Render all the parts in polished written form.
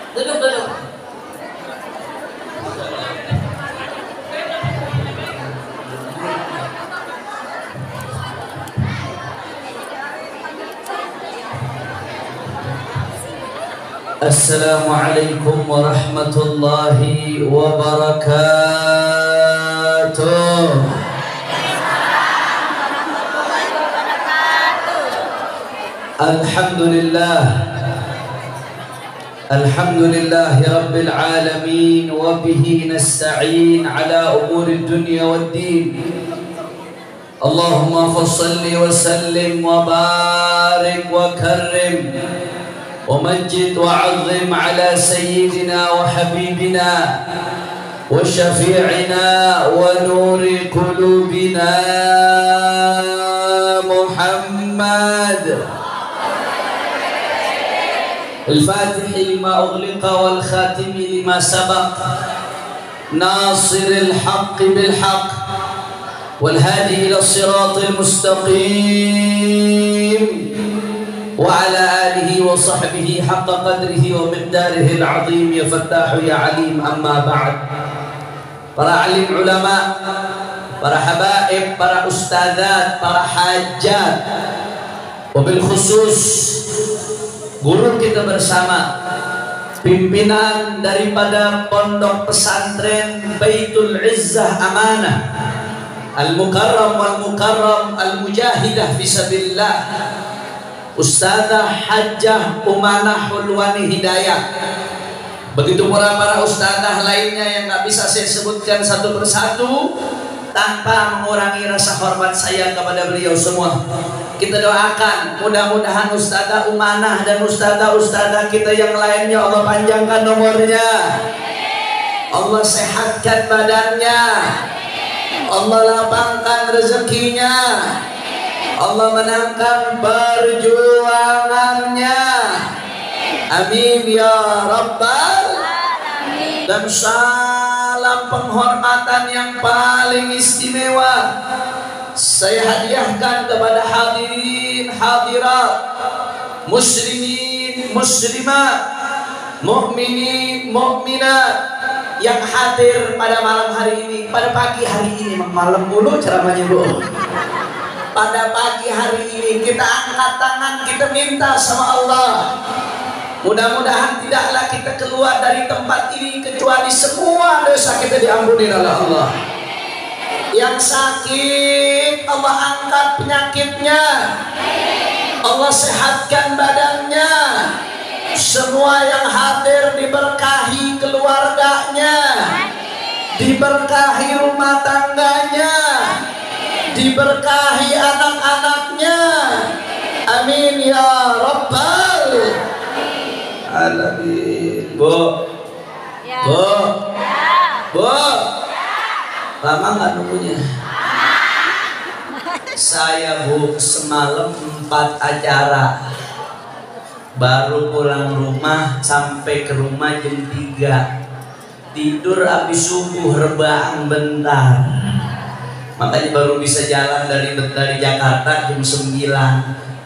Duduk, duduk. Assalamualaikum warahmatullahi wabarakatuh. Alhamdulillah. Alhamdulillahi rabbil alamin wa bihi nasta'in ala umuri dunya waddin. Allahumma fassalli wa sallim wa barik wa karrim ومجد وعظم على سيدنا وحبيبنا وشفيعنا ونور قلوبنا محمد الفاتح لما أغلق والخاتم لما سبق ناصر الحق بالحق والهادي إلى الصراط المستقيم وعلى آله وصحبه حق قدره ومقداره العظيم يا فتاح يا عليم. أما بعد, para alim ulama, para habaib, para ustadzat, para hajat, wabil khusus guru kita bersama, pimpinan daripada pondok pesantren Baitul Izzah Amanah Al-Mukarram wal-Mukarram Al-Mujahidah Fisabilillah, Ustadzah Hajjah Umanah Hulwani Hidayat. Begitu pula para ustadzah lainnya yang gak bisa saya sebutkan satu persatu tanpa mengurangi rasa hormat saya kepada beliau semua. Kita doakan mudah-mudahan Ustadzah Umanah dan ustadzah kita yang lainnya Allah panjangkan nomornya, Allah sehatkan badannya, Allah lapangkan rezekinya, Allah menangkan perjuangannya. Amin ya Rabbal Alamin. Dan salam penghormatan yang paling istimewa saya hadiahkan kepada hadirin hadirat, muslimin muslimat, mukminin mukminat yang hadir pada malam hari ini, pada pagi hari ini. Malam dulu ceramahnya dulu. Pada pagi hari ini kita angkat tangan, kita minta sama Allah, mudah-mudahan tidaklah kita keluar dari tempat ini kecuali semua dosa kita diampuni oleh Allah. Yang sakit Allah angkat penyakitnya, Allah sehatkan badannya. Semua yang hadir diberkahi keluarganya, diberkahi rumah tangganya, diberkahi anak-anaknya. Amin ya Rabbal Alamin. Bu, Bu, Bu, lama nggak nunggunya? Saya Bu semalam 4 acara, baru pulang rumah, sampai ke rumah jam 3, tidur habis subuh rebahan bentar. Makanya baru bisa jalan dari Jakarta jam 9.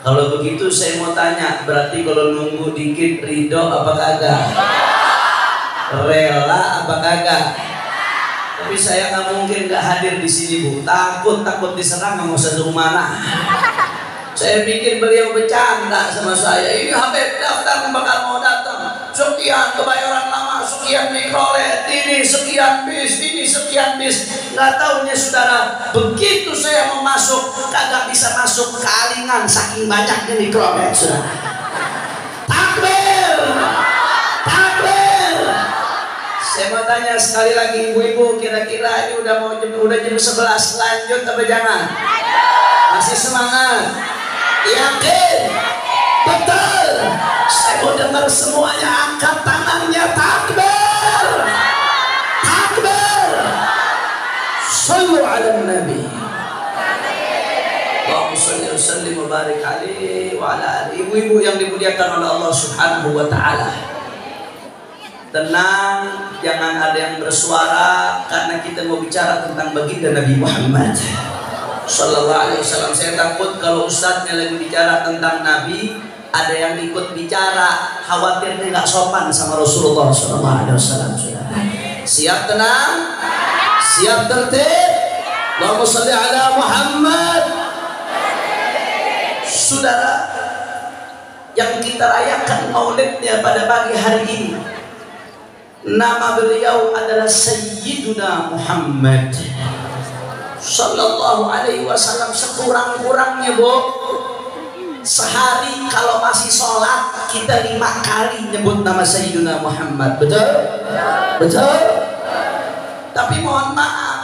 Kalau begitu saya mau tanya, berarti kalau nunggu dikit ridho apa kagak? Rela apa kagak? Tapi saya nggak mungkin nggak hadir di sini Bu. Takut diserang sama Ustaz Umanah. Saya pikir beliau bercanda sama saya. Ini Habib daftar bakal mau datang. Sekian Kebayoran Lama, sekian Mikrolet, ini sekian bis, ini sekian bis. Nggak taunya saudara, begitu saya mau masuk kagak bisa masuk Kalingan saking banyaknya Mikrolet saudara. Takbir, takbir. Saya mau tanya sekali lagi ibu-ibu, kira-kira ini udah jam 11, lanjut apa jangan? Masih semangat? Yakin? Betul. Saya mau dengar semuanya angkat tangannya. Takbir, takbir. Sallu ala Nabi. Allahumma shalli wa sallim wa barik alaihi wa ala alihi. Ibu-ibu yang dimuliakan oleh Allah Subhanahu wa taala, tenang, jangan ada yang bersuara karena kita mau bicara tentang baginda Nabi Muhammad Sallallahu Alaihi Wasallam. Saya takut kalau ustadznya lagi bicara tentang Nabi, Ada yang ikut bicara, khawatirnya nggak sopan sama Rasulullah SAW. Siap tenang, siap tertib. Allahumma sholli ala Muhammad. Saudara, yang kita rayakan maulidnya pada pagi hari ini, nama beliau adalah Sayyiduna Muhammad Sallallahu Alaihi Wasallam. Sekurang-kurangnya sehari kalau masih sholat kita 5 kali nyebut nama Sayyiduna Muhammad. Betul? Betul? Tapi mohon maaf,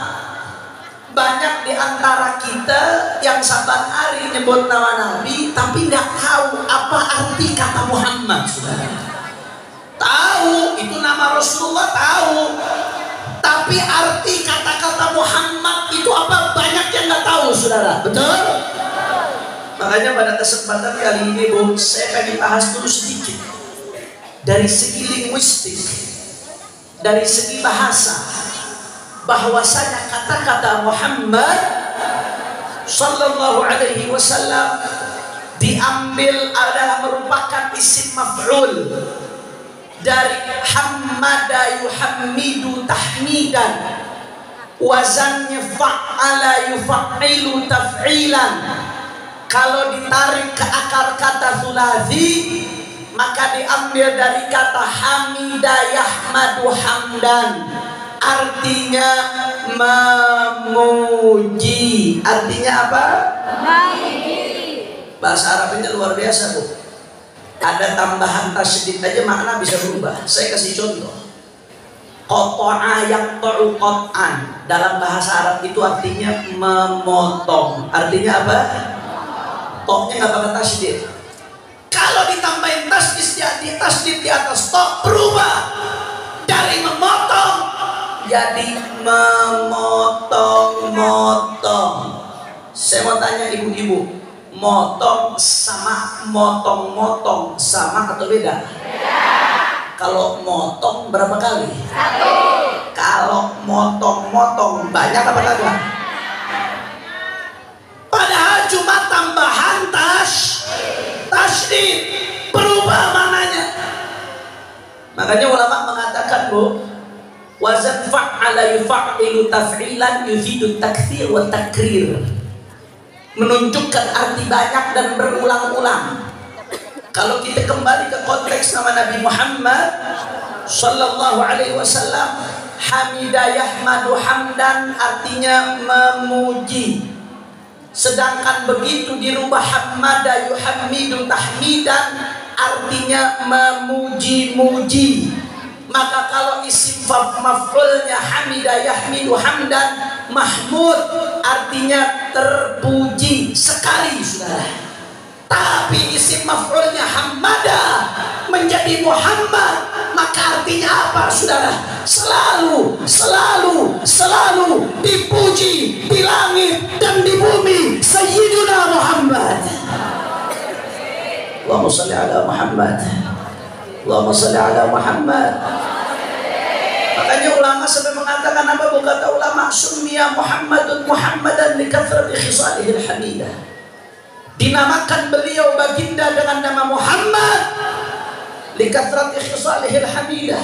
banyak di antara kita yang saban hari nyebut nama Nabi tapi nggak tahu apa arti kata Muhammad. Saudara tahu itu nama Rasulullah, tahu, tapi arti kata-kata Muhammad itu apa banyak yang nggak tahu, saudara. Betul? Makanya pada kesempatan kali ini saya pengen bahas dulu sedikit dari segi linguistik, dari segi bahasa, bahwasanya kata-kata Muhammad Sallallahu Alaihi Wasallam diambil adalah merupakan isim maf'ul dari hammada yuhammidu tahmidan, wazannya fa'ala yufa''ilu taf'ilan. Kalau ditarik ke akar kata thulathi, maka diambil dari kata hamida yahmadu hamdan, artinya memuji. Artinya apa? Memuji. Bahasa Arabnya luar biasa, Bu. Ada tambahan tasydid aja makna bisa berubah. Saya kasih contoh. Qata'a yaqta'u qat'an, dalam bahasa Arab itu artinya memotong. Artinya apa? Toknya nggak pakai tasydid. Kalau ditambahin tasydid di atas tok, berubah dari memotong jadi memotong-motong. Saya mau tanya ibu-ibu, motong sama motong-motong sama atau beda? Kalau motong berapa kali? 1. Kalau motong-motong banyak apa kagak? Padahal cuma tambahan tasydid, berubah maknanya. Makanya ulama mengatakan, wazan fa'ala yufa''ilu taf'ilan yufidu takthir wa takrir, menunjukkan arti banyak dan berulang-ulang. Kalau kita kembali ke konteks nama Nabi Muhammad Sallallahu Alaihi Wasallam, hamida yahmadu hamdan artinya memuji. Sedangkan begitu dirubah hammada yuhammidu tahmidan artinya memuji-muji. Maka kalau isim maf'ulnya hamida yahmidu hamdan, mahmud artinya terpuji sekali, saudara. Tapi isim maf'ulnya hammada menjadi Muhammad, maka artinya apa, saudara? Selalu dipuji di langit dan di bumi Sayyiduna Muhammad. Allahumma shalli ala Muhammad. Allahumma shalli ala Muhammad. Makanya ulama sampai mengatakan apa? Kata ulama, summiya Muhammadun Muhammadan li kathrati khisalihil hamidah. Dinamakan beliau baginda dengan nama Muhammad li kathrati khisalihil hamidah,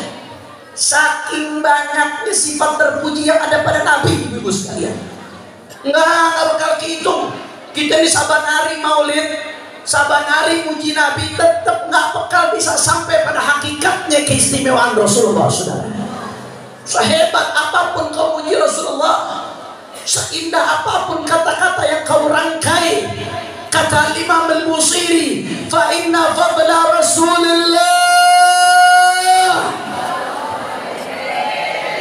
saking banyaknya sifat terpuji yang ada pada Nabi. Ibu-ibu sekalian, nggak bakal kehitung. Kita di saban hari maulid, saban hari muji Nabi, tetap nggak bakal bisa sampai pada hakikatnya keistimewaan Rasulullah, saudara. Sehebat apapun kau muji Rasulullah, seindah apapun kata-kata yang kau rangkai, kata Imam Al-Busiri, fa inna fadla Rasulillah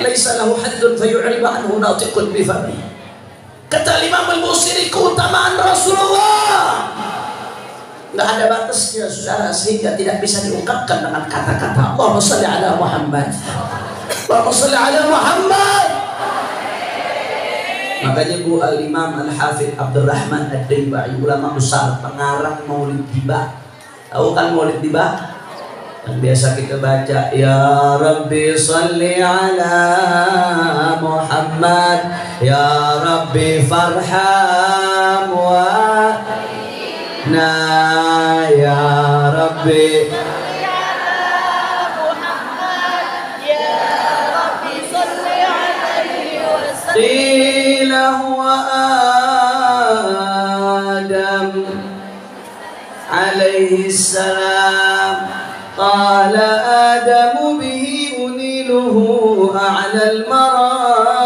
laisa lahu haddun fayu'riba anhu natiqun bifami. Kata Imam Al-Busiri, keutamaan Rasulullah nggak ada batasnya, saudara, sehingga tidak bisa diungkapkan dengan kata-kata. Allahumma shalli ala Muhammad. Allahumma shalli ala Muhammad. Makanya Bu Al-Imam Al-Hafidh Abdurrahman Ad-Daibai, ulama besar, pengarang Maulid Tiba. Tahu kan Maulid Tiba? Yang biasa kita baca, ya Rabbi salli ala Muhammad, ya Rabbi farham wa na, ya Rabbi qila huwa Adam alaihi salam qala Adamu bihi uniluhu a'lal maratib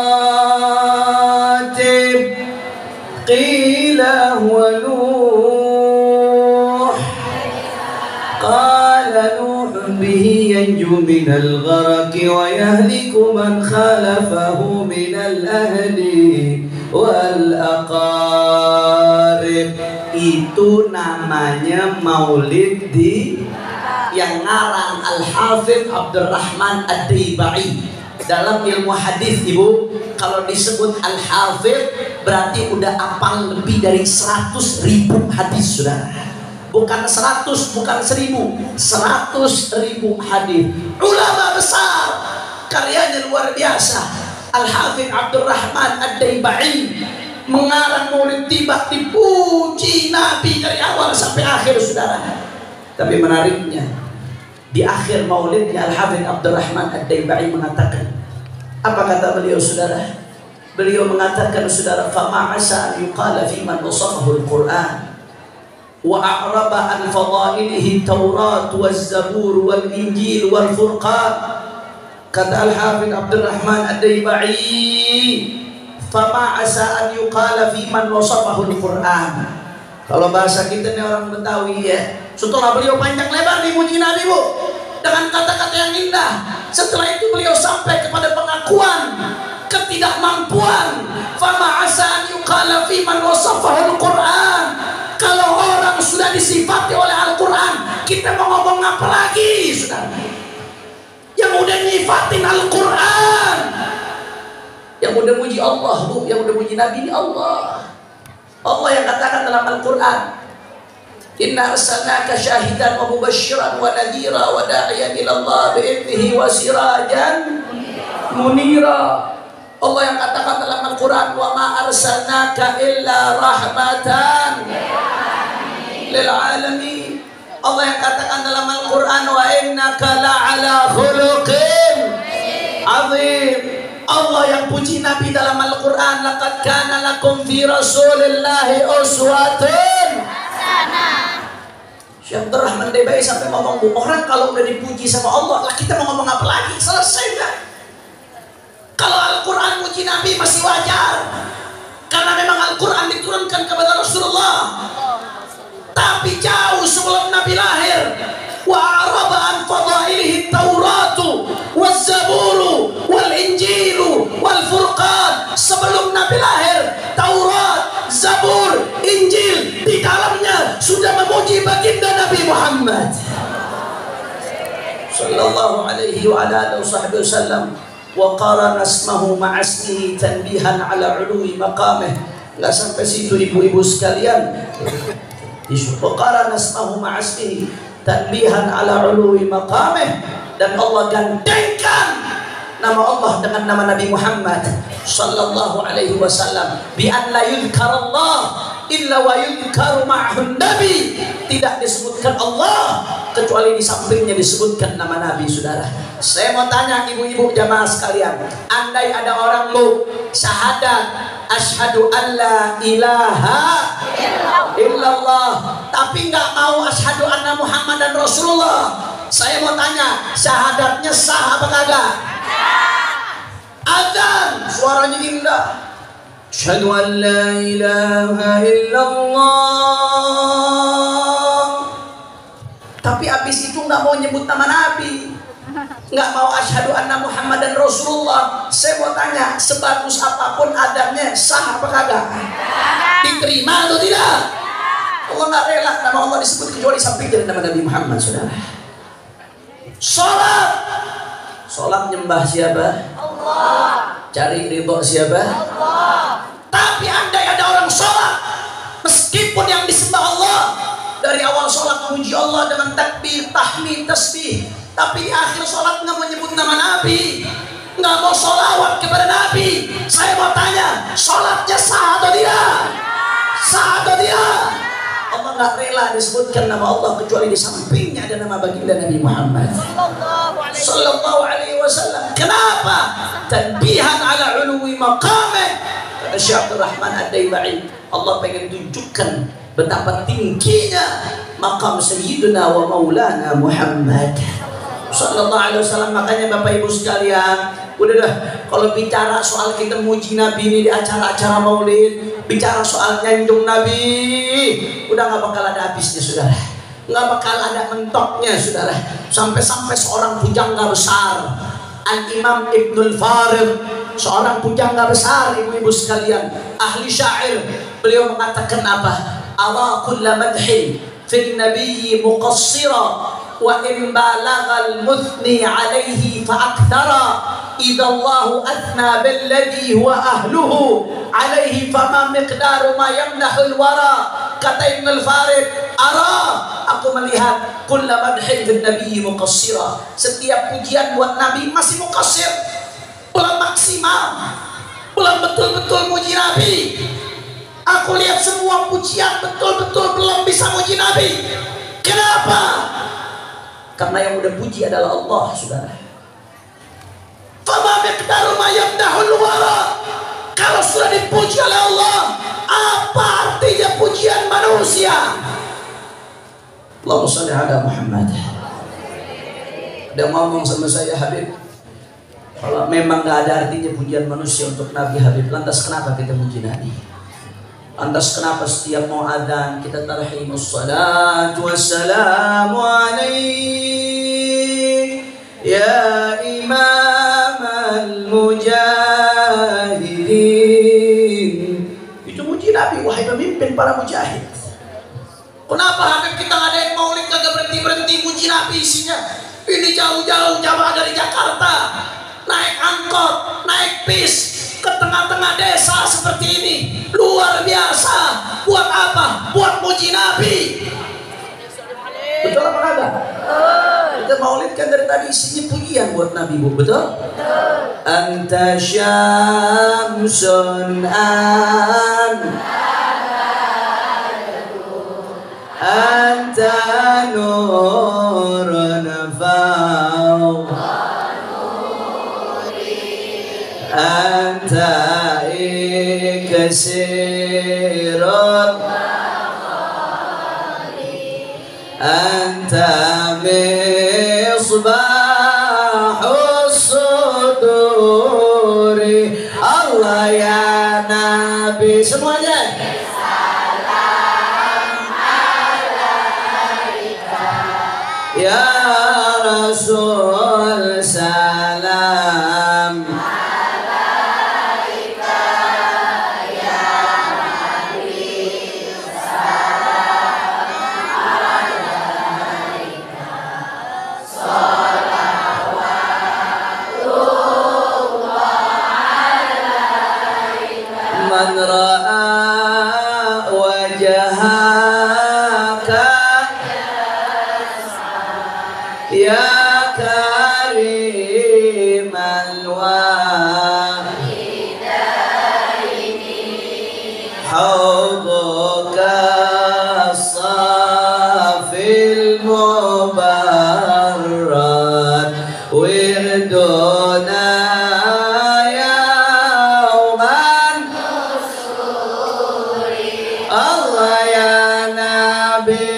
qila huwa Nuh qala Nuh bihi yanju minal gharaqi wa yahliku man khalafahu minal ahli wal aqarib. Itu namanya maulid di yang ngarang Al-Hafidh Abdurrahman Ad-Daibai. Dalam ilmu hadis, Ibu, kalau disebut Al-Hafidh berarti udah apal lebih dari 100.000 hadis, Saudara. Bukan 100, bukan 1000, 100.000 hadis. Ulama besar, karyanya luar biasa. Al-Hafidh Abdurrahman Ad-Daibai mengarang maulid tiba, dipuji Nabi dari awal sampai akhir, Saudara. Tapi menariknya, di akhir maulidnya Al-Hafidh Abdurrahman Ad-Daibai mengatakan, apa kata beliau, Saudara? Beliau mengatakan, Saudara, fama asa an yuqala fi man wasafahu al-Quran wa a'raba an fadailihi Taurat waz Zabur wal Injil wal Furqan. Kata Al-Hafidh Abdurrahman Ad-Daibai, fama asa an yuqala fi man wasafahu al-Quran. Kalau bahasa kita ini orang Betawi ya, setelah beliau panjang lebar dimuji Nabi, Bu, dengan kata-kata yang indah, setelah itu beliau sampai kepada pengakuan ketidakmampuan. Fama asa an yuqala fi man wasafahu al-Quran. Kalau orang sudah disifati oleh Al-Quran, kita mau ngomong apa lagi, Saudara? Yang udah nyifatin Al-Quran, yang udah muji Allah, Bu, yang udah muji Nabi ini Allah. Allah yang katakan dalam Al-Quran, inna arsalnaka syahidan wa mubasyiran wa nadhira wa da'iyan ila Allah bi'idnihi wa sirajan munira. Allah yang katakan dalam Al-Quran, wa ma arsalnaka illa rahmatan lil alamin. Allah yang katakan dalam Al-Quran, wa innaka la'ala khuluqin azim. Allah yang puji Nabi dalam Al-Quran, laqad kana lakum fi rasulillahi uswatun hasanah. Syekh Abdurrahman Daibai sampai ngomong, Bu, orang kalau udah dipuji sama Allah, lah kita mau ngomong apa lagi? Selesai dah. Kalau Al-Quran puji Nabi masih wajar, karena memang Al-Quran diturunkan kepada Rasulullah. Tapi jauh sebelum Nabi lahir, wa araba an fadailihi Tauratu waz Zaburu wal Injilu wal Furqan. Sebelum Nabi lahir, Taurat, Zabur, Injil di dalamnya sudah memuji baginda Nabi Muhammad sallallahu alaihi wa alihi wasallam. Wa qarana ismahu ma'a ismihi tanbihan ala ulwi maqamih. Enggak sampai situ, ibu-ibu sekalian. Wa qarana ismahu ma'a ismihi tanbihan ala ulwi maqamih. Dan Allah gandengkan nama Allah dengan nama Nabi Muhammad sallallahu alaihi wasallam, bi an la yudhkarallah illa wa yudhkaru ma'ahun nabi. Tidak disebutkan Allah kecuali di sampingnya disebutkan nama Nabi, Saudara. Saya mau tanya ibu-ibu jamaah sekalian, andai ada orang Bu syahadat asyhadu an la ilaha illallah, tapi nggak mau asyhadu anna Muhammadan Rasulullah, saya mau tanya, syahadatnya sah apa kagak? Adzan suaranya indah, asyhadu an la ilaha illallah, tapi habis itu nggak mau nyebut nama Nabi, nggak mau asyhadu anna Muhammadan Rasulullah. Saya mau tanya, sebagus apapun adabnya sah apa kagak? Diterima atau tidak? Allah nggak rela nama Allah disebut kecuali samping dari nama Nabi Muhammad, Saudara. Sholat nyembah siapa? Allah. Cari ridho siapa? Allah. Tapi andai ada orang sholat, meskipun yang disembah Allah, dari awal sholat memuji Allah dengan takbir, tahmid, tasbih, tapi di akhir sholat nggak menyebut nama Nabi, nggak mau sholawat kepada Nabi, saya mau tanya, sholatnya sah atau tidak? Sah atau tidak? Allah nggak rela disebutkan nama Allah kecuali di sampingnya ada nama baginda Nabi Muhammad sallallahu alaihi wasallam. Kenapa? Tanbihan ala ulwi maqamih. Kata Syekh Abdul Rahman Ad-Daibai, Allah pengen tunjukkan betapa tingginya maqam Sayyidina wa Maulana Muhammad sallallahu alaihi wasallam. Makanya Bapak Ibu sekalian, udah dah, kalau bicara soal kita muji Nabi ini di acara-acara maulid, bicara soal nyanjung Nabi, udah nggak bakal ada habisnya saudara, nggak bakal ada mentoknya saudara. Sampai-sampai seorang pujangga besar, Al-Imam Ibnul Farid, seorang pujangga besar, ibu-ibu sekalian, ahli syair, beliau mengatakan apa? Ara kulla madhin fil nabiyyi muqassira wa in balaghal muthni alaihi fa akthara idza Allahu athna billadhi huwa ahluhu alaihi fama miqdaru ma yamnahul wara. Kata Ibnul Farid, ara, aku melihat kulla madhin fil nabiyyi muqassira, setiap pujian buat Nabi masih muqassir, belum maksimal, belum betul-betul muji Nabi. Aku lihat semua pujian betul-betul belum bisa muji Nabi. Kenapa? Karena yang udah puji adalah Allah, saudara. Fama miqdaru ma yamdahul wara. Kalau sudah dipuji oleh Allah, apa artinya pujian manusia? Allahumma shalli ala Muhammad. Dia ngomong sama saya, Habib, kalau memang gak ada artinya pujian manusia untuk Nabi Habib, lantas kenapa kita puji Nabi? Lantas kenapa setiap mau adzan kita tarhimus salatu wassalamu alaik ya imam al-mujahidin? Itu muji Nabi, wahai pemimpin para mujahid. Kenapa Habib kita ngadain maulid kagak berhenti-berhenti muji Nabi isinya? Ini jauh-jauh jamaah dari Jakarta, naik angkot, naik bis ke tengah-tengah desa seperti ini, luar biasa. Buat apa? Buat muji Nabi. Betul apa kagak? Kita maulid kan dari tadi isinya pujian buat Nabi, Bu. Betul? Anta syamsun anta nurun anta iksirun anta misbahus suduri. Allah ya Nabi, semuanya ya Rasul salam alaika ya Nabi salam alaika salawatullah alaika man ra'a wajhaka ya kariman wahidaini hawduka safil mubarrad wirduna yauman Allah ya Nabi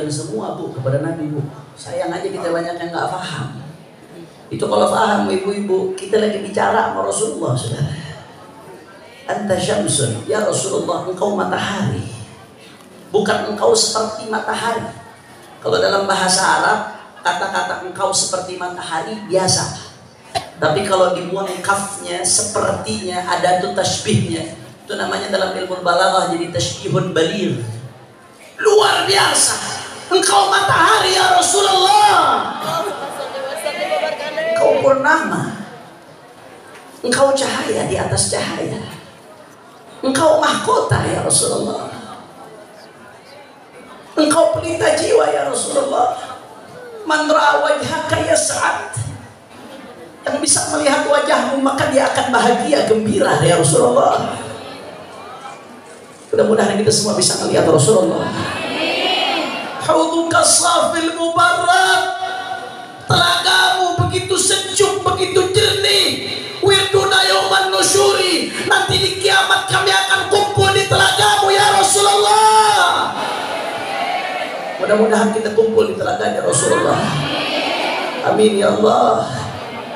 semua Bu kepada Nabi, Bu. Sayang aja kita banyak yang nggak paham. Itu kalau paham ibu-ibu, kita lagi bicara sama Rasulullah, saudara. Anta syamsun, ya Rasulullah, engkau matahari, bukan engkau seperti matahari. Kalau dalam bahasa Arab, kata-kata engkau seperti matahari biasa. Tapi kalau dibuang kafnya, sepertinya, ada tuh tasbihnya. Itu namanya dalam ilmu balaghah jadi tasbihun baligh. luar biasa. Engkau matahari ya Rasulullah, engkau purnama, engkau cahaya di atas cahaya, engkau mahkota ya Rasulullah, engkau pelita jiwa ya Rasulullah. Man ra'a wajhaka yas'ad, yang bisa melihat wajahmu maka dia akan bahagia, gembira ya Rasulullah. Mudah-mudahan kita semua bisa melihat Rasulullah. Hauduka safil mubarak, telagamu begitu sejuk, begitu jernih. Wirduna yauman nusyuri, nanti di kiamat kami akan kumpul di telagamu ya Rasulullah. Mudah-mudahan kita kumpul di telaganya Rasulullah. Amin ya Allah,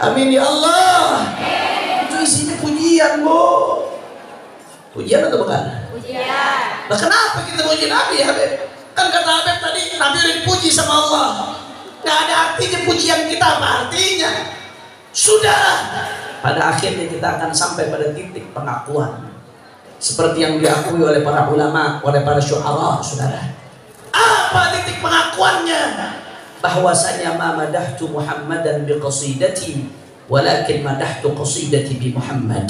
amin ya Allah. Itu isinya pujian, Bu. Pujian atau bukan? Pujian. Nah kenapa kita puji Nabi, Habib? Kan kata Habib tadi, Nabi udah dipuji sama Allah. Nggak ada artinya pujian kita, apa artinya? Sudah, pada akhirnya kita akan sampai pada titik pengakuan seperti yang diakui oleh para ulama, oleh para syuhara, saudara. Apa titik pengakuannya? Bahwasanya ma madahtu Muhammadan bi qasidati, walakin madahtu qasidati bi Muhammad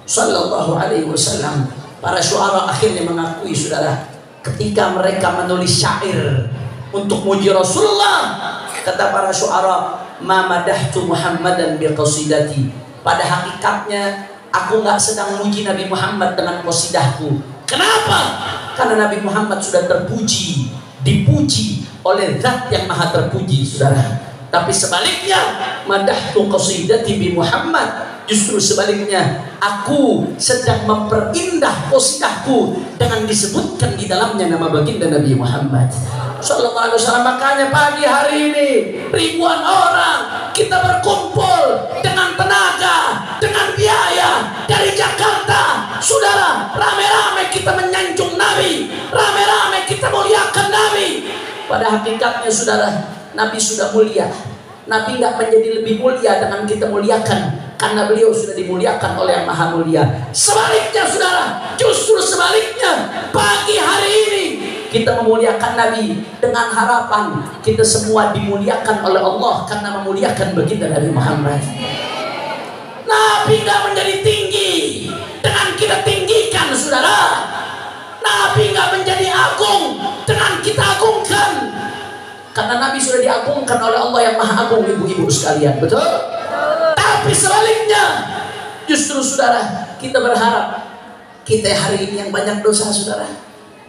sallallahu alaihi wasallam. Para syuhara akhirnya mengakui, saudara, ketika mereka menulis syair untuk muji Rasulullah, kata para syuara, ma madahtu Muhammadan bi qasidati, pada hakikatnya aku nggak sedang muji Nabi Muhammad dengan qasidahku. Kenapa? Karena Nabi Muhammad sudah terpuji, dipuji oleh zat yang maha terpuji, saudara. Tapi sebaliknya, madahtu qasidati bi Muhammad, justru sebaliknya, aku sedang memperindah qasidahku dengan disebutkan di dalamnya nama baginda Nabi Muhammad sallallahu alaihi wasallam. Makanya pagi hari ini ribuan orang kita berkumpul dengan tenaga, dengan biaya dari Jakarta, saudara. Rame-rame kita menyanjung Nabi, rame-rame kita muliakan Nabi. Pada hakikatnya, saudara, Nabi sudah mulia. Nabi nggak menjadi lebih mulia dengan kita muliakan, karena beliau sudah dimuliakan oleh yang maha mulia. Sebaliknya, saudara, justru sebaliknya, pagi hari ini kita memuliakan Nabi dengan harapan kita semua dimuliakan oleh Allah karena memuliakan baginda Nabi Muhammad. Nabi nggak menjadi tinggi dengan kita tinggikan, saudara. Nabi nggak menjadi agung dengan kita agungkan, karena Nabi sudah diagungkan oleh Allah yang maha agung, ibu-ibu sekalian, betul? Tapi sebaliknya, justru, saudara, kita berharap kita hari ini yang banyak dosa, saudara,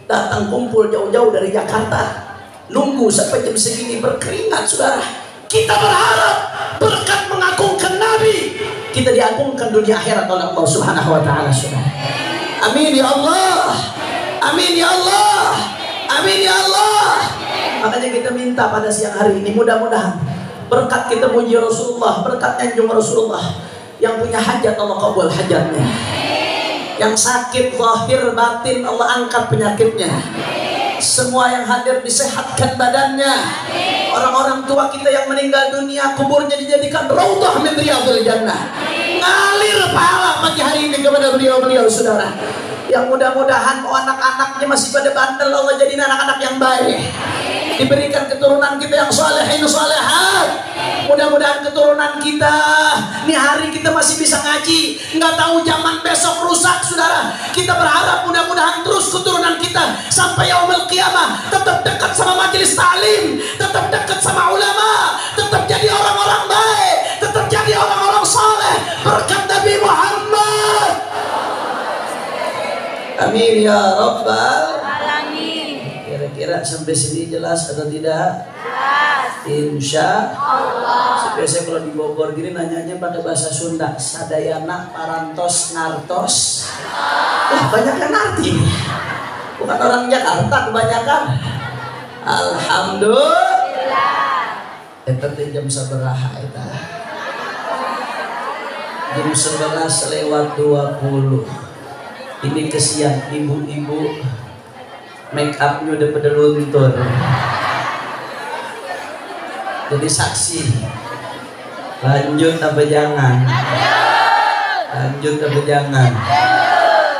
datang kumpul jauh-jauh dari Jakarta, nunggu sampai jam segini berkeringat, saudara. Kita berharap berkat mengagungkan Nabi, kita diagungkan dunia akhirat oleh Allah Subhanahu wa taala, saudara. Amin ya Allah. Amin ya Allah. Amin ya Allah. Makanya kita minta pada siang hari ini, mudah-mudahan berkat kita muji Rasulullah, berkat nyanjung Rasulullah, yang punya hajat Allah kabul hajatnya, yang sakit zahir batin Allah angkat penyakitnya, semua yang hadir disehatkan badannya, orang-orang tua kita yang meninggal dunia kuburnya dijadikan raudhah min riyadhil jannah, ngalir pahala pagi hari ini kepada beliau-beliau, saudara. Yang mudah-mudahan anak-anaknya masih pada bandel, Allah jadikan anak-anak yang baik, diberikan keturunan kita yang salehin salehat. Mudah-mudahan keturunan kita ini hari kita masih bisa ngaji, nggak tahu zaman besok rusak, saudara. Kita berharap mudah-mudahan terus keturunan kita sampai yaumil qiyamah tetap dekat sama majelis ta'lim, tetap dekat sama ulama, tetap jadi orang-orang baik, tetap jadi orang-orang saleh berkat Nabi Muhammad. Amin ya rabbal alamin. Kira-kira sampai sini jelas atau tidak? Jelas. Insya Allah. Biasanya kalau di Bogor gini nanyanya pakai bahasa Sunda, sadayana, parantos, ngartos. Wah, banyak yang ngerti. Bukan orang Jakarta kebanyakan. Alhamdulillah. Itu jam sabaraha itu. Jam 11 lewat 20. Ini kesian ibu-ibu, make upnya udah pada luntur. Jadi saksi, lanjut apa jangan? Lanjut apa jangan?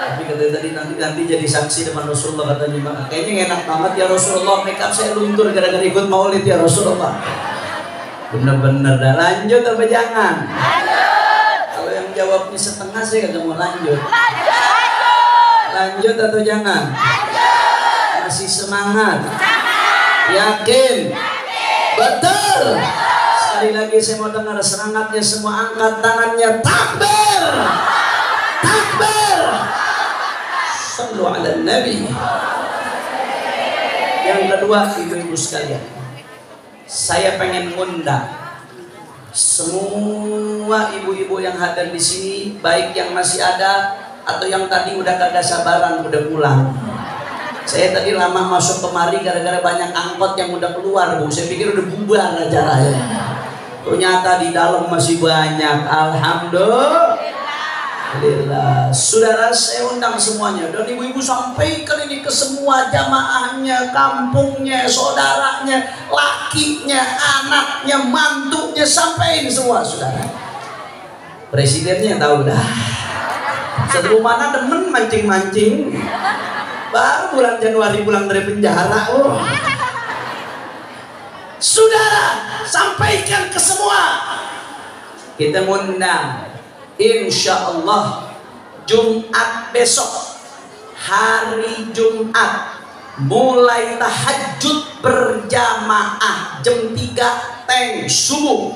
Tapi katanya tadi nanti jadi saksi depan Rasulullah katanya. Kayaknya enak banget ya Rasulullah, makeup saya luntur gara-gara ikut maulid ya Rasulullah. Bener-bener dah, lanjut apa jangan? Lanjut. Kalau yang jawabnya setengah saya kagak mau lanjut. Lanjut atau jangan? Lanjut. Masih semangat? Yakin? Betul. Sekali lagi saya mau dengar semangatnya semua, angkat tangannya, takbir. Takbir. Sallu ala Nabi. Yang kedua, ibu-ibu sekalian, saya pengen ngundang semua ibu-ibu yang hadir di sini, baik yang masih ada atau yang tadi udah kagak sabaran udah pulang. Saya tadi lama masuk kemari gara-gara banyak angkot yang udah keluar, Bu. Saya pikir udah bubar acaranya. Ternyata di dalam masih banyak. Alhamdulillah. Saudara, saya undang semuanya. Dan ibu-ibu sampaikan ini ke semua jamaahnya, kampungnya, saudaranya, lakinya, anaknya, mantunya, sampaikan semua, saudara. Presidennya tahu dah. Satu mana demen mancing-mancing. Baru bulan Januari pulang dari penjara. Saudara, sampaikan ke semua. Kita undang, insya Allah Jumat besok, hari Jumat, mulai tahajud berjamaah jam 3 teng subuh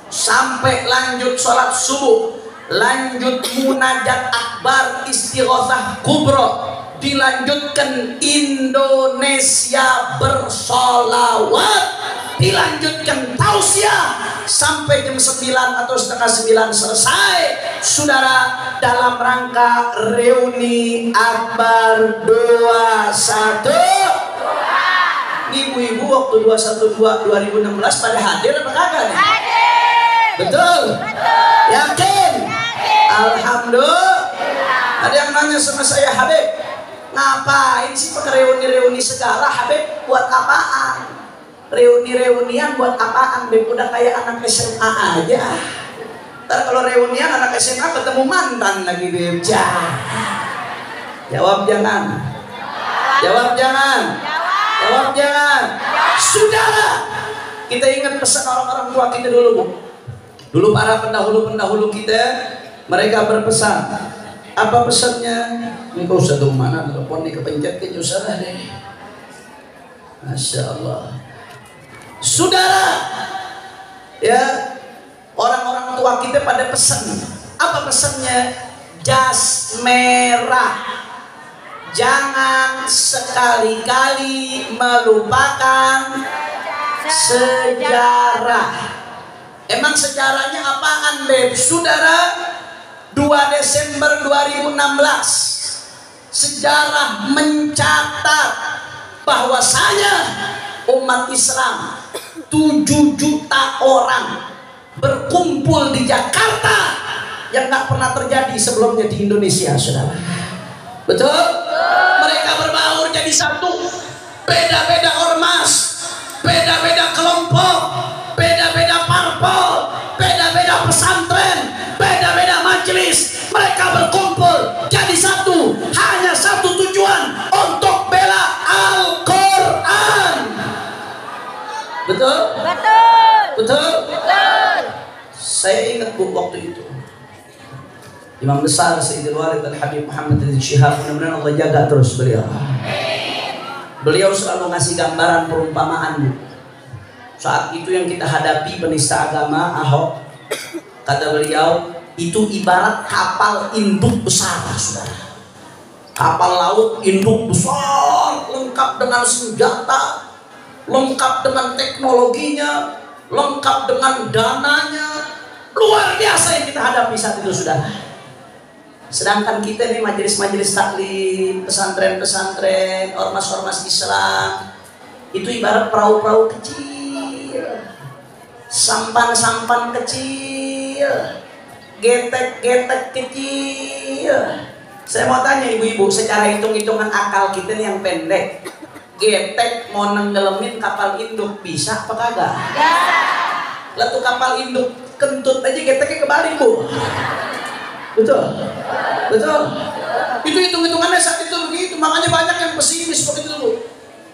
sampai lanjut sholat subuh, lanjut munajat akbar istighosah kubro, dilanjutkan Indonesia bersolawat, dilanjutkan tausiah sampai jam 9 atau setengah 9 selesai, saudara, dalam rangka reuni akbar 21. Ibu-ibu waktu 212 2016 pada hadir apa kagak nih? Hadir. Betul? Yakin? Alhamdulillah. Ada yang nanya sama saya, Habib, ngapain sih pakai reuni-reuni segala, Habib? Buat apaan? Reuni-reunian buat apaan, Habib? Udah kayak anak SMA aja. Ntar kalau reunian anak SMA ketemu mantan lagi, Habib. Jawab jangan. Jawab jangan. Jawab jangan. Saudara, kita ingat pesan orang-orang tua kita dulu, Bu. Dulu para pendahulu-pendahulu kita, mereka berpesan. Apa pesannya? Engkau satu mana telepon nih, kepencet ke saudara deh. Masya Allah. Saudara, ya, orang-orang tua kita pada pesan. Apa pesannya? Jas merah. Jangan sekali-kali melupakan sejarah. Emang sejarahnya apaan, Beb? Saudara, 2 Desember 2016 sejarah mencatat bahwasanya umat Islam 7 juta orang berkumpul di Jakarta yang nggak pernah terjadi sebelumnya di Indonesia, saudara. Betul? Mereka berbaur jadi satu, beda-beda ormas, beda-beda kelompok, beda-beda parpol, beda-beda pesantren, beda-beda majelis, mereka berkumpul jadi satu, hanya satu tujuan, untuk bela Al-Quran. Betul? Betul. Betul? Betul. Saya ingat, Bu, waktu itu Imam besar Sayyidul Walid Al-Habib Muhammad Rizik Syihab, mudah-mudahan Allah jaga terus beliau. Beliau selalu ngasih gambaran perumpamaan, Bu. Saat itu yang kita hadapi penista agama Ahok, kata beliau, itu ibarat kapal induk besar, saudara. Kapal laut induk besar, lengkap dengan senjata, lengkap dengan teknologinya, lengkap dengan dananya, luar biasa yang kita hadapi saat itu, saudara. Sedangkan kita ini majelis-majelis taklim, pesantren-pesantren, ormas-ormas Islam, itu ibarat perahu-perahu kecil, sampan-sampan kecil, getek-getek kecil. Saya mau tanya ibu-ibu, secara hitung-hitungan akal kita nih yang pendek, getek mau nenggelamin kapal induk bisa apa kagak? Ya. Lalu kapal induk kentut aja geteknya kebalik, Bu. Betul? Betul? Itu hitung-hitungannya saat itu begitu. Makanya banyak yang pesimis begitu dulu.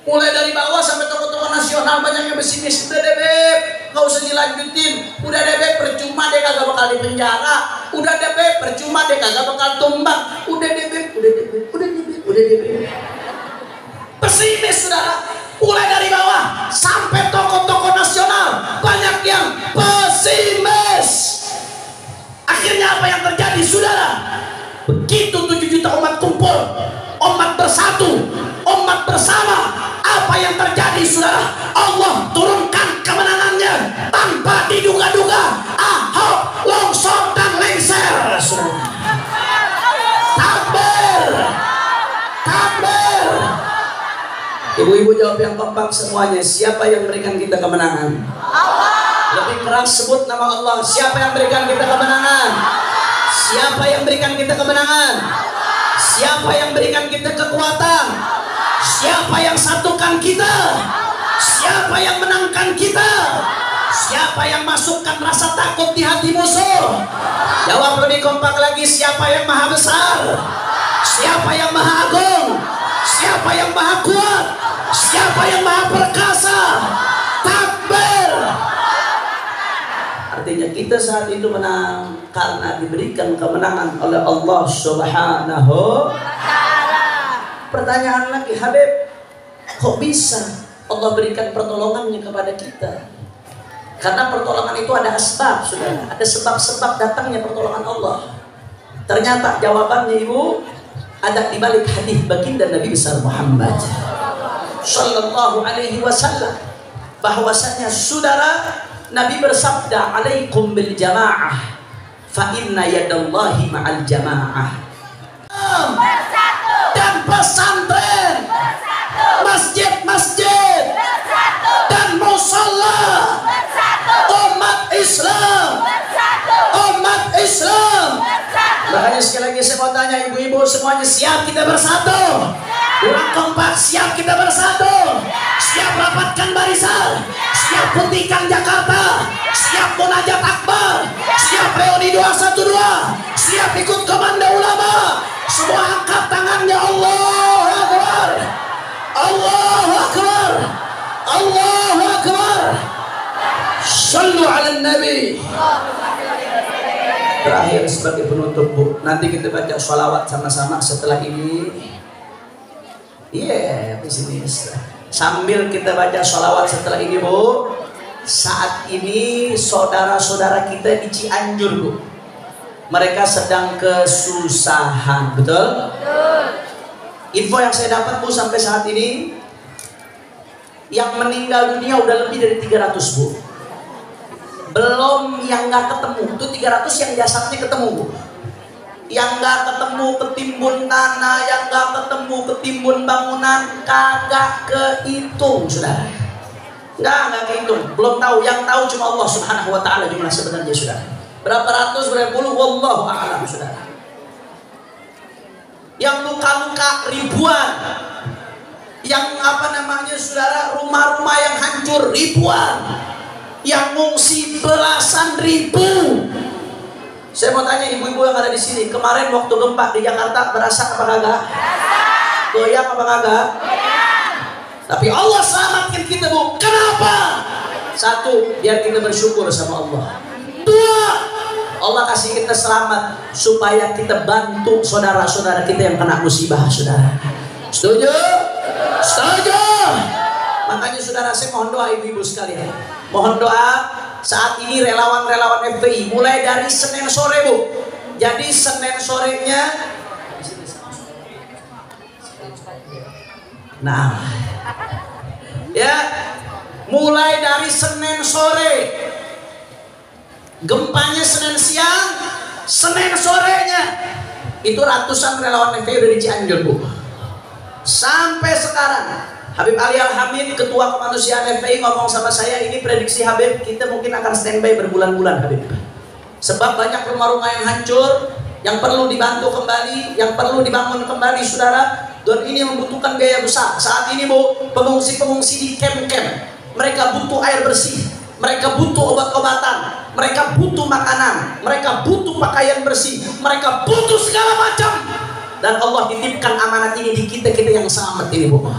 Mulai dari bawah sampai tokoh-tokoh nasional banyak yang pesimis. Udah deh Beb, nggak usah dilanjutin. Udah deh Beb, percuma deh kagak bakal di penjara. Udah deh Beb, percuma deh kagak bakal tumbang. Udah deh Beb, udah deh Beb, udah deh Beb, udah deh Beb. Pesimis saudara. Mulai dari bawah sampai tokoh-tokoh nasional banyak yang pesimis. Akhirnya apa yang terjadi saudara? Begitu 7 juta umat kumpul, umat bersatu, umat bersama, apa yang terjadi saudara? Allah turunkan kemenangannya tanpa diduga-duga. Ahok longsor dan lengser. Takbir, takbir. Ibu-ibu jawab yang kompak semuanya. Siapa yang berikan kita kemenangan? Allah. Lebih keras sebut nama Allah. Siapa yang berikan kita kemenangan? Siapa yang berikan kita kemenangan? Allah. Siapa yang berikan kita kekuatan? Allah. Siapa yang satukan kita? Allah. Siapa yang menangkan kita? Allah. Siapa yang masukkan rasa takut di hati musuh? Allah. Jawab lebih kompak lagi. Siapa yang maha besar? Allah. Siapa yang maha agung? Siapa yang maha kuat? Siapa yang maha perkasa? Takbir. Artinya kita saat itu menang karena diberikan kemenangan oleh Allah Subhanahu wa Ta'ala. Pertanyaan lagi, Habib, kok bisa Allah berikan pertolongannya kepada kita? Karena pertolongan itu ada asbab, saudara. Ada sebab-sebab datangnya pertolongan Allah. Ternyata jawabannya ibu ada di balik hadis baginda Nabi besar Muhammad sallallahu alaihi wasallam, bahwasanya saudara Nabi bersabda, alaikum bil jamaah fa inna yadallahi ma'al jamaah. Bersatu. Dan pesantren bersatu. Masjid-masjid bersatu. Dan musalla bersatu. Umat Islam bersatu. Umat Islam bersatu. Makanya sekali lagi saya mau tanya ibu-ibu semuanya, siap kita bersatu? Kurang kompak, siap kita bersatu? Siap rapatkan barisan? Siap putihkan Jakarta? Siap munajat akbar? Siap reuni 212? Siap ikut komando ulama? Semua angkat tangannya. Allahu Akbar, Allahu Akbar, Allahu Akbar. Sallu ala Nabi. Terakhir sebagai penutup Bu, nanti kita baca sholawat sama-sama setelah ini. Bismillah. Sambil kita baca sholawat setelah ini Bu, saat ini saudara-saudara kita di Cianjur Bu, mereka sedang kesusahan, betul? Info yang saya dapat Bu sampai saat ini, yang meninggal dunia udah lebih dari 300 Bu. Belum yang nggak ketemu, itu 300 yang jasadnya ketemu Bu. Yang nggak ketemu ketimbun tanah, yang nggak ketemu ketimbun bangunan, kagak kehitung saudara. Nggak kehitung, belum tahu. Yang tahu cuma Allah Subhanahu wa Ta'ala jumlah sebenarnya saudara. Berapa ratus, berapa puluh, wallahu a'lam saudara. Yang luka-luka ribuan, yang saudara, rumah-rumah yang hancur ribuan, yang ngungsi belasan ribu. Saya mau tanya ibu-ibu yang ada di sini, kemarin waktu gempa di Jakarta berasa apa kagak? Goyang apa kagak? Tapi Allah selamatkan kita Bu. Kenapa? Satu, biar kita bersyukur sama Allah. Dua, Allah kasih kita selamat supaya kita bantu saudara-saudara kita yang kena musibah saudara. Setuju? Setuju? Makanya saudara, saya mohon doa ibu-ibu sekalian. Mohon doa. Saat ini relawan-relawan FPI mulai dari Senin sore Bu. Jadi Senin sorenya, nah, ya, mulai dari Senin sore, gempanya Senin siang, Senin sorenya, itu ratusan relawan FPI dari Cianjur Bu. Sampai sekarang Habib Ali Al-Hamid, Ketua Kemanusiaan FPI ngomong sama saya, ini prediksi Habib, kita mungkin akan standby berbulan-bulan Habib. Sebab banyak rumah-rumah yang hancur, yang perlu dibantu kembali, yang perlu dibangun kembali saudara. Dan ini membutuhkan biaya besar. Saat ini Bu, pengungsi-pengungsi di camp-camp, mereka butuh air bersih, mereka butuh obat-obatan, mereka butuh makanan, mereka butuh pakaian bersih, mereka butuh segala macam. Dan Allah titipkan amanat ini di kita-kita yang selamat ini, Bu.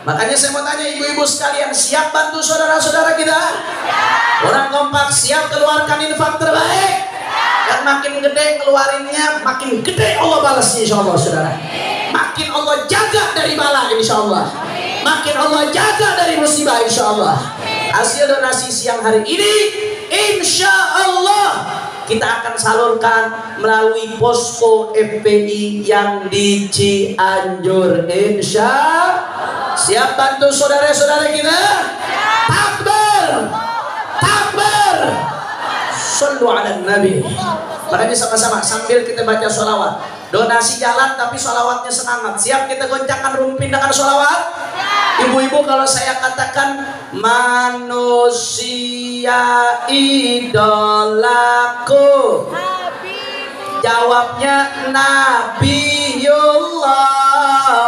Makanya saya mau tanya ibu-ibu sekalian, siap bantu saudara-saudara kita? Orang kompak siap keluarkan infak terbaik? Dan makin gede keluarinnya, makin gede Allah balasnya insya Allah, saudara. Makin Allah jaga dari bala insya Allah. Makin Allah jaga dari musibah insya Allah. Hasil donasi siang hari ini insya Allah kita akan salurkan melalui posko FPI yang di Cianjur. Insya Allah. Siap bantu saudara-saudara kita? Takbir, takbir. Sallu ala Nabi. Makanya sama-sama sambil kita baca sholawat. Donasi jalan tapi sholawatnya semangat. Siap kita goncangkan rumpin dengan sholawat? Ibu-ibu, kalau saya katakan manusia idolaku, jawabnya Nabiullah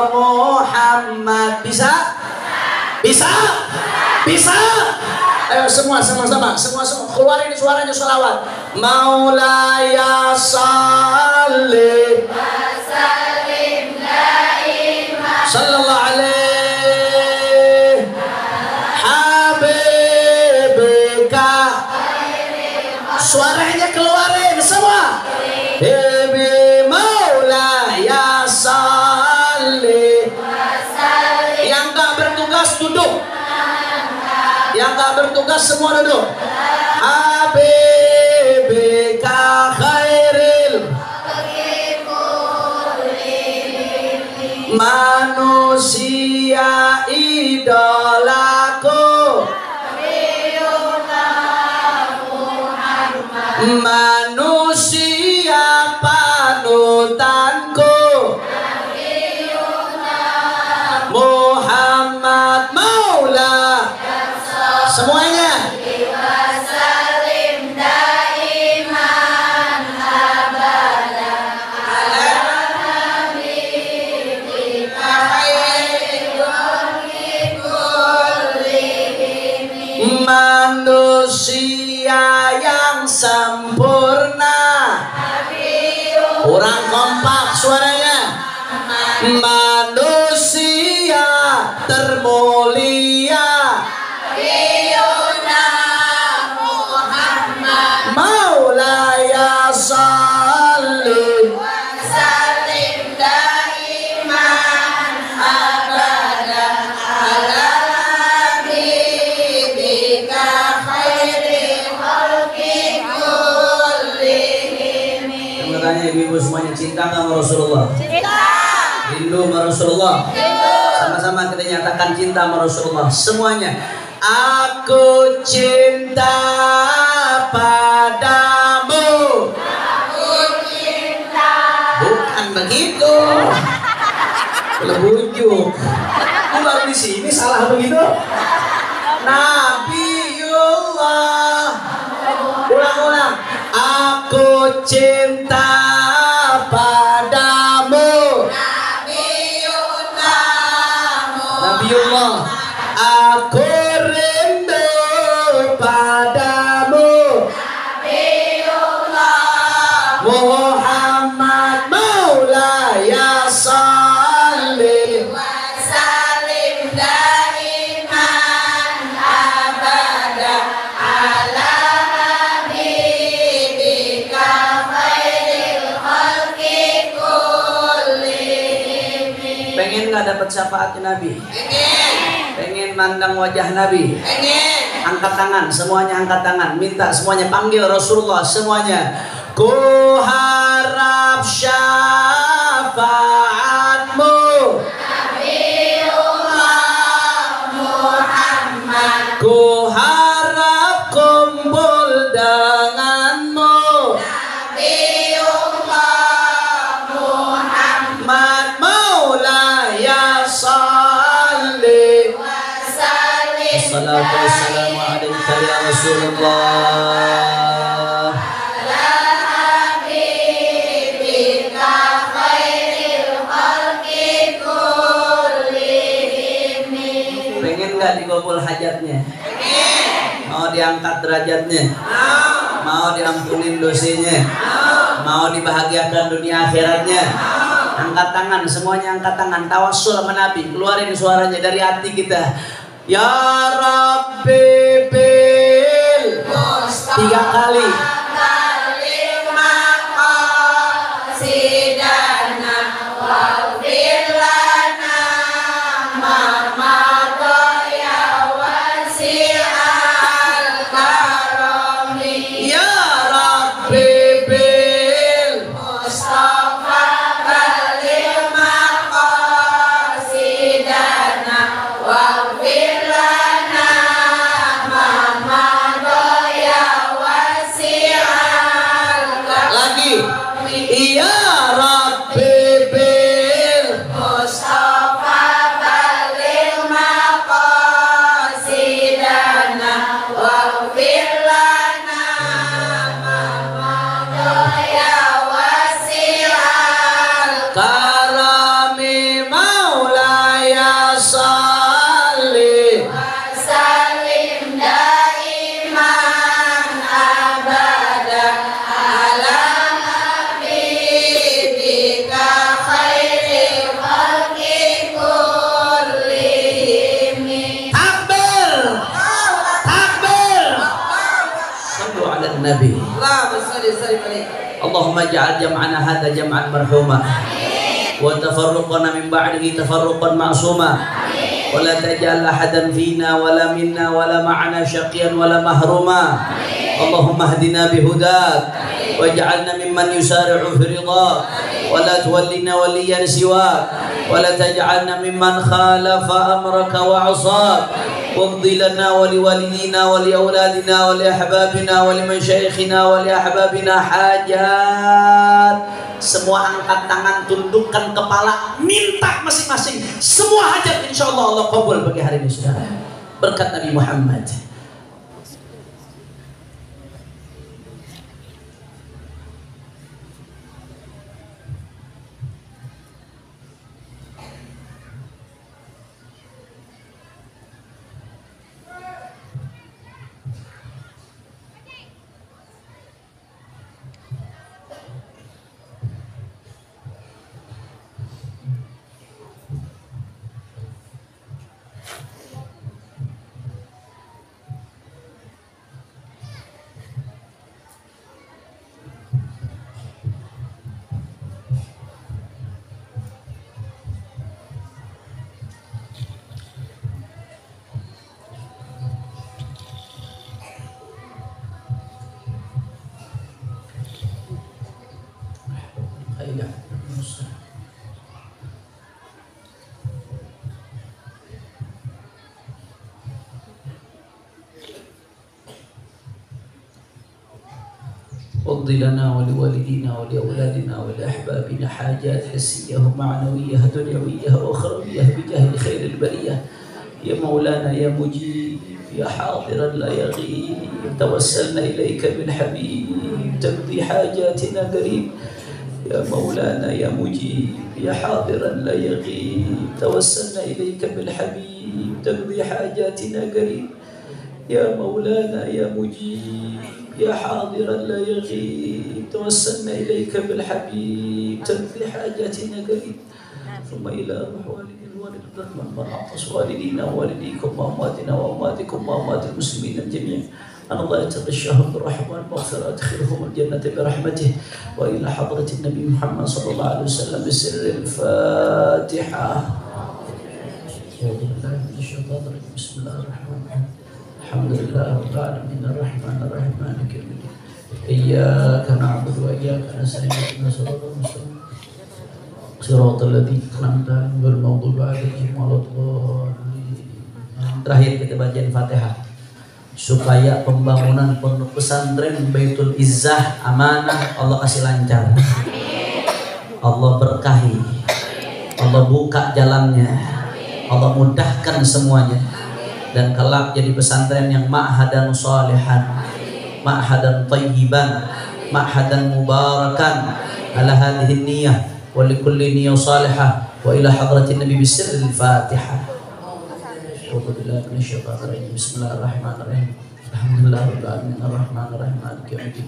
Muhammad. Bisa? Bisa? Bisa? Ayo semua sama-sama, semua keluarin suaranya sholawat. Maulaya salli wa sallim daima sallallahu alaihi habibika. Suaranya keluarin semua. Bibi Maulaya salli wa sallim. Yang gak bertugas duduk. Yang gak bertugas semua duduk. Habibika khairil manusia idolaku, manusia panutanku, Muhammad Maula. Semuanya. Manusia yang sempurna. Kurang kompak suaranya. Manusia termulia. Maulaya salli wa sallim daiman abadan ala habibika khairil khalqi kullihim. Tanya ibu-ibu semuanya, cinta nggak sama Rasulullah? Cinta. Rindu sama Rasulullah? Rindu. Sama-sama kita nyatakan cinta sama Rasulullah semuanya. Aku cinta padamu. Aku cinta. Bukan begitu. Lebujuk. Kok baru di sini salah begitu? Nabiullah. Ulang-ulang. Aku cinta padamu. Nabiullah. Aku rindu padamu. Nabiullah Muhammad Maulaya salli wa sallim daiman abadan ala habibika khairil khalqi kullihim. Pengen gak dapat syafaatnya Nabi? Pengen mandang wajah Nabi? Angkat tangan, semuanya angkat tangan. Minta semuanya, panggil Rasulullah semuanya. Ku harap syafaatmu Nabiullah Muhammad. Ku harap kumpul denganmu Nabiullah Muhammad Maulaya salli wa sallim. Assalatu wassalamu alaika ya Rasulullah. Ala habibika khairil khalqi kullihim. Pengen gak dikabul hajatnya? Pengen. Mau diangkat derajatnya? Mau diampunin dosanya? Mau dibahagiakan dunia akhiratnya? Angkat tangan, semuanya angkat tangan. Tawassul sama Nabi, keluarin suaranya dari hati kita. Ya Rabbi bil 3 kali. Nabi. Allahumma ja'al jam'ana hadha jam'an marhuma wa tafarruqana min ba'dihi tafarruqan ma'suma wa la taj'al ahadan fina wa la minna wa la ma'ana syaqiyan wa la mahruma. Allahumma hdina bihudak waj'alna mimman yusari'u fi ridak wa la tuwallina waliyan siwak wa la taj'alna mimman khalafa amraka wa 'asak. واقضي لنا ولوالدينا ولأولادنا ولأحبابنا ولمشايخنا ولأحبابنا حاجات. Semua angkat tangan, tundukkan kepala, minta masing-masing. Semua hajat insya Allah Allah kabul bagi hari ini saudara. Berkat Nabi Muhammad. واقض لنا ولوالدينا ولأولادنا ولأحبابنا حاجات حسية ومعنوية دنيوية وأخروية بجاه خير البرية. يا مولانا يا مجيب يا حاضرا لا يغيب توسلنا إليك بالحبيب تقضي حاجاتنا قريب. يا مولانا يا مجيب يا حاضرا لا يغيب توسلنا إليك بالحبيب تقضي حاجاتنا قريب. يا مولانا يا مجيب يا حاضرا لا يغيب توسلنا إليك بالحبيب تقضي حاجاتنا قريب. ثم إلى روح والد الوالد الرحمن من عطس والدينا ووالديكم وأمواتنا وأمواتكم وأموات المسلمين الجميع أن الله يتغشاهم بالرحمن المغفرة أدخلهم الجنة برحمته. وإلى حضرة النبي محمد صلى الله عليه وسلم بسر الفاتحة. أعوذ بالله من الشيطان الرجيم بسم الله الرحمن الرحيم الحمد لله رب العالمين الرحمن الرحيم مالك يوم الدين إياك نعبد وإياك نستعين اهدنا الصراط المستقيم صراط الذين أنعمت عليهم غير المغضوب عليهم ولا الضالين. Terakhir kita bacain Fatihah supaya pembangunan pondok pesantren Baitul Izzah amanah Allah kasih lancar. Allah berkahi. Allah buka jalannya. Allah mudahkan semuanya. Dan kelak jadi pesantren yang ma'hadan salihan, ma'hadan tayyiban, ma'hadan mubarakan ala hadhihi niyyah wa likulli niyyah salihah wa ila hadratin nabi bisirril fatihah. A'udzu billahi minasyaitonir rajim. Bismillahirrahmanirrahim. Alhamdulillahirabbil alamin arrahmanirrahim maliki yaumiddin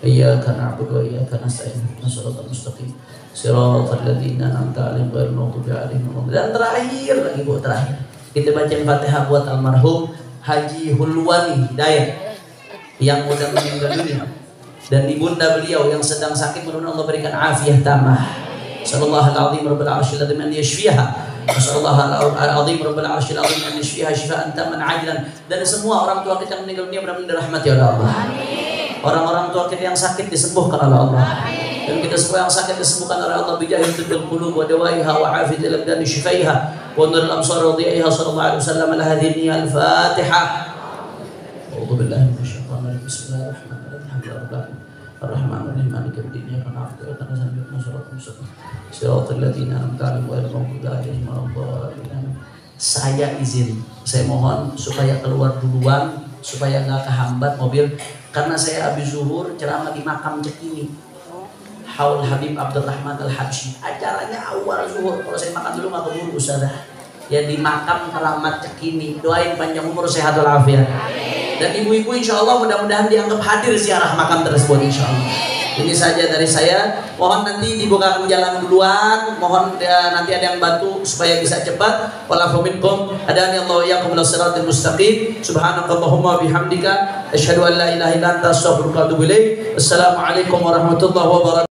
Iyyaka na'budu wa iyyaka nasta'in. Shiratal mustaqim. Shiratal ladzina an'amta 'alaihim ghairil maghdubi 'alaihim waladdallin. Dan terakhir lagi Bu, terakhir. Kita bacain Fatihah buat almarhum Haji Hulwani Hidayat yang udah meninggal dunia, dan ibunda beliau yang sedang sakit, mudah-mudahan Allah berikan afiat tamah. Sallallahu alaihi rabbul arsyil azim an yashfiha. Sallallahu alaihi rabbul arsyil azim an yashfiha shifaan taman ajilan. Dan semua orang tua kita yang meninggal dunia mudah-mudahan dirahmati oleh Allah. Orang-orang tua kita yang sakit disembuhkan oleh Allah. Dan kita semua yang sakit disembuhkan oleh Allah bijahil tibbil qulub wa dawaiha wa afiyatil abdan shifaiha wa nuril absar wa dhi'iha sallallahu alaihi wasallam ala hadhihi al-Fatihah. A'udzu billahi minasyaitonir rajim. Bismillahirrahmanirrahim. Ar-Rahmanir-Rahim. Maliki yaumiddin. Iyyaka na'budu wa iyyaka nasta'in. Shiratal mustaqim. Shiratal ladzina an'amta 'alaihim ghairil maghdubi 'alaihim waladdallin. Saya mohon supaya keluar duluan, supaya nggak kehambat mobil, karena saya habis zuhur ceramah di makam Cekini. Haul Habib Abdurrahman Al-Habsyi. Acaranya awal zuhur. Kalau saya makan dulu nggak keburu Ustazah. Ya di makam Keramat Cekini. Doain panjang umur, sehat walafiat. Dan ibu-ibu insya Allah mudah-mudahan dianggap hadir ziarah makam tersebut insya Allah. Ini saja dari saya. Mohon nanti dibukakan jalan duluan. Mohon nanti ada yang bantu supaya bisa cepat. Walafu minkum adani Allah iyyakum ila siratal mustaqim. Subhanakallahumma bihamdika asyhadu an la ilaha illa anta astaghfiruka wa atubu ilaik. Assalamualaikum warahmatullahi wabarakatuh.